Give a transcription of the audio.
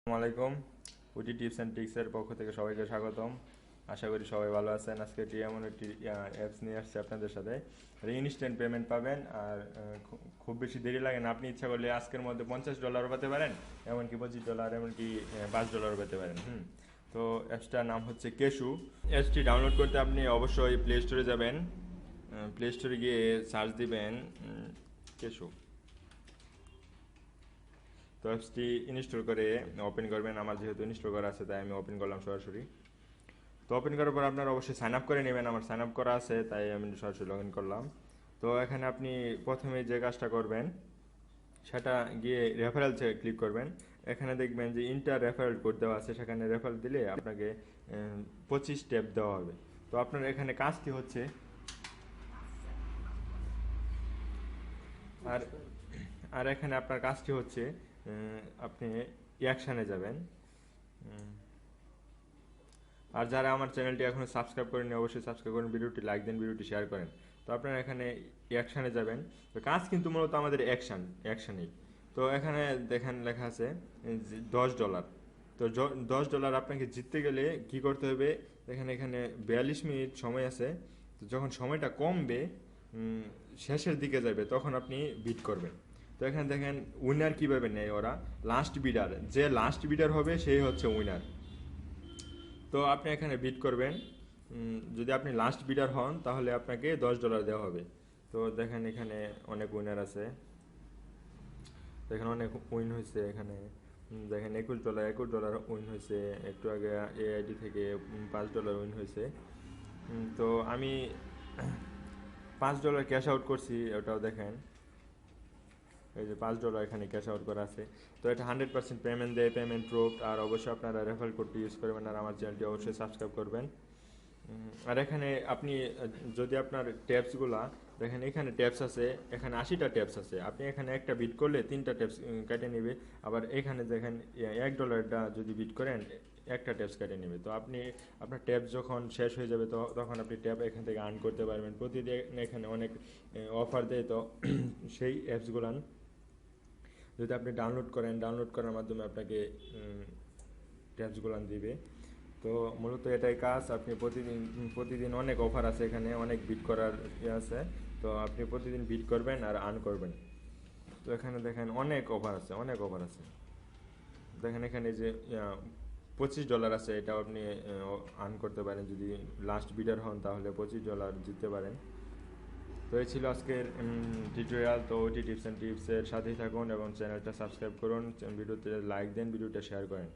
আসসালামু আলাইকুম। উটি tips and ট্রিক্সের পক্ষ থেকে সবাইকে স্বাগতম। আশা করি সবাই ভালো আছেন। আজকে এমন একটি অ্যাপস নিয়ে আসছে আপনাদের সাথে। ইনস্ট্যান্ট পেমেন্ট পাবেন আর খুব বেশি দেরি লাগে না। আপনি ইচ্ছা করলে আজকের মধ্যে $50 পেতে পারেন, এমনকি $25, এমনকি $5 পেতে পারেন। তো অ্যাপসটার নাম হচ্ছে কেশু। অ্যাপসটি ডাউনলোড করতে আপনি অবশ্যই প্লে স্টোরে যাবেন। প্লে স্টোরে গিয়ে সার্চ দিবেন কেশু। তো অ্যাপসটি ইনস্টল করে ওপেন করবেন। আমার যেহেতু ইনস্টল করা আছে তাই আমি ওপেন করলাম সরাসরি। তো ওপেন করার পর আপনারা অবশ্যই সাইন আপ করে নেবেন। আমার সাইন আপ করা আছে তাই আমি সরাসরি লগ ইন করলাম। তো এখানে আপনি প্রথমে যে কাজটা করবেন সেটা গিয়ে রেফারেলসে ক্লিক করবেন। এখানে দেখবেন যে ইন্টার রেফারেল কোড দেওয়া আছে, সেখানে রেফারেল দিলে আপনাকে 25 স্টেপ দেওয়া হবে। তো আপনার এখানে কাজটি হচ্ছে আর আর এখানে আপনার কাজটি হচ্ছে আপনি অ্যাকশানে যাবেন। আর যারা আমার চ্যানেলটি এখনও সাবস্ক্রাইব করেনি অবশ্যই সাবস্ক্রাইব করেন, ভিডিওটি লাইক দেন, ভিডিওটি শেয়ার করেন। তো আপনারা এখানে অ্যাকশানে যাবেন। তো কাজ কিন্তু মূলত আমাদের অ্যাকশানেই। তো এখানে দেখেন লেখা আছে $10। তো $10 আপনাকে জিততে গেলে কি করতে হবে? দেখেন এখানে 42 মিনিট সময় আছে। তো যখন সময়টা কমবে, শেষের দিকে যাবে, তখন আপনি বিট করবেন। তো এখানে দেখেন উইনার কীভাবে নেয় ওরা। লাস্ট বিডার, যে লাস্ট বিডার হবে সেই হচ্ছে উইনার। তো আপনি এখানে বিড করবেন। যদি আপনি লাস্ট বিডার হন তাহলে আপনাকে $10 দেওয়া হবে। তো দেখেন এখানে অনেক উইনার আছে, দেখেন অনেক উইন হয়েছে এখানে। দেখেন $21 উইন হয়েছে। একটু আগে এআইডি থেকে $5 উইন হয়েছে। তো আমি $5 ক্যাশ আউট করছি, ওটাও দেখেন। এই যে $5 এখানে ক্যাশ আউট করা আছে। তো এটা 100% পেমেন্ট দেয়, পেমেন্ট প্রুফ। আর অবশ্যই আপনারা রেফারেল কোডটি ইউজ করবেন আর আমার চ্যানেলটি অবশ্যই সাবস্ক্রাইব করবেন। আর এখানে আপনি যদি আপনার ট্যাপসগুলা দেখেন, এখানে ট্যাপস আছে, এখানে 80টা ট্যাপস আছে। আপনি এখানে একটা বিট করলে 3টা ট্যাপস কেটে নেবে। আবার এখানে দেখেন $1 যদি বিট করেন একটা ট্যাপস কেটে নেবে। তো আপনি আপনার ট্যাপ যখন শেষ হয়ে যাবে তো তখন আপনি ট্যাপ এখান থেকে আর্ন করতে পারবেন প্রতিদিন। এখানে অনেক অফার দেয়। তো সেই অ্যাপসগুলান যদি আপনি ডাউনলোড করেন, ডাউনলোড করার মাধ্যমে আপনাকে ট্যাপসগুলান দিবে। তো মূলত এটাই কাজ। আপনি প্রতিদিন প্রতিদিন অনেক অফার আছে, এখানে অনেক বিট করার আছে। তো আপনি প্রতিদিন বিট করবেন আর আর্ন করবেন। তো এখানে দেখেন অনেক অফার আছে, অনেক অফার আছে। দেখেন এখানে যে $25 আছে, এটাও আপনি আর্ন করতে পারেন। যদি লাস্ট বিডার হন তাহলে $25 জিততে পারেন। তো এই ছিল আজকের টিউটোরিয়াল। তো ওটি টিপস অ্যান্ড টিপসের সাথেই থাকুন এবং চ্যানেলটা সাবস্ক্রাইব করুন, ভিডিওতে লাইক দেন, ভিডিওটা শেয়ার করেন।